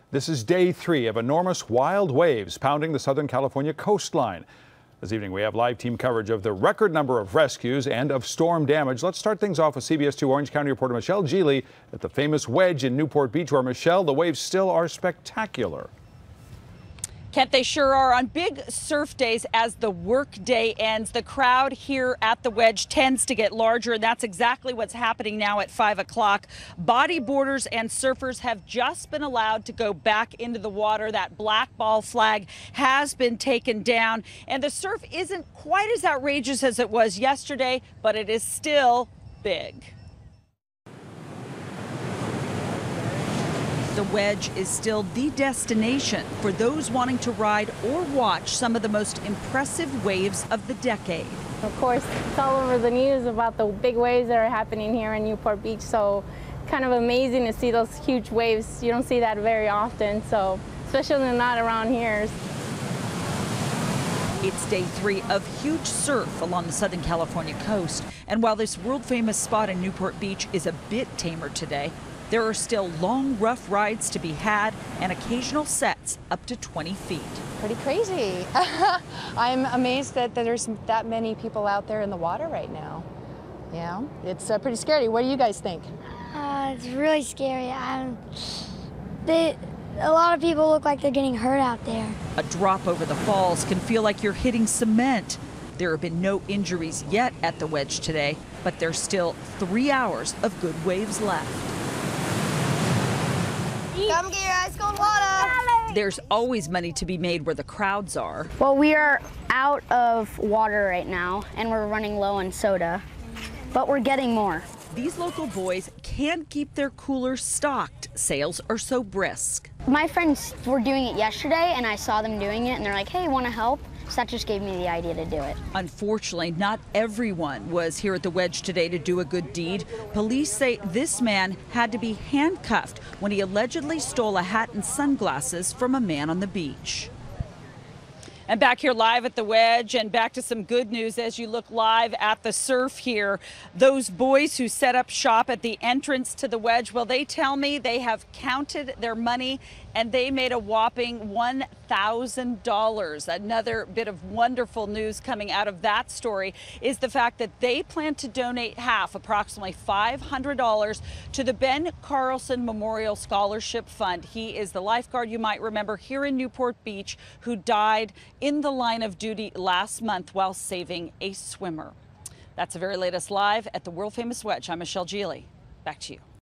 This is day 3 of enormous wild waves pounding the Southern California coastline. This evening we have live team coverage of the record number of rescues and of storm damage. Let's start things off with CBS 2 Orange County reporter Michelle Geely at the famous Wedge in Newport Beach, where, Michelle, the waves still are spectacular. Kent, they sure are. On big surf days, as the work day ends, the crowd here at the Wedge tends to get larger, and that's exactly what's happening now at 5 o'clock. Bodyboarders and surfers have just been allowed to go back into the water. That black ball flag has been taken down, and the surf isn't quite as outrageous as it was yesterday, but it is still big. The Wedge is still the destination for those wanting to ride or watch some of the most impressive waves of the decade. Of course, it's all over the news about the big waves that are happening here in Newport Beach, so kind of amazing to see those huge waves. You don't see that very often, so especially not around here. It's day 3 of huge surf along the Southern California coast, and while this world-famous spot in Newport Beach is a bit tamer today, there are still long, rough rides to be had and occasional sets up to 20 feet. Pretty crazy. I'm amazed that there's that many people out there in the water right now. Yeah, it's pretty scary. What do you guys think? It's really scary. A lot of people look like they're getting hurt out there. A drop over the falls can feel like you're hitting cement. There have been no injuries yet at the Wedge today, but there's still 3 hours of good waves left. Come get your ice cold water. There's always money to be made where the crowds are. Well, we are out of water right now, and we're running low on soda, but we're getting more. These local boys can't keep their coolers stocked. Sales are so brisk. My friends were doing it yesterday, and I saw them doing it, and they're like, hey, want to help? So that just gave me the idea to do it. Unfortunately, not everyone was here at the Wedge today to do a good deed. Police say this man had to be handcuffed when he allegedly stole a hat and sunglasses from a man on the beach. And back here live at the Wedge, and back to some good news as you look live at the surf here. Those boys who set up shop at the entrance to the Wedge, well, they tell me they have counted their money and they made a whopping $1,000. Another bit of wonderful news coming out of that story is the fact that they plan to donate half, approximately $500, to the Ben Carlson Memorial Scholarship Fund. He is the lifeguard you might remember here in Newport Beach who died in the line of duty last month while saving a swimmer. That's the very latest live at the world famous Wedge. I'm Michelle Geely. Back to you.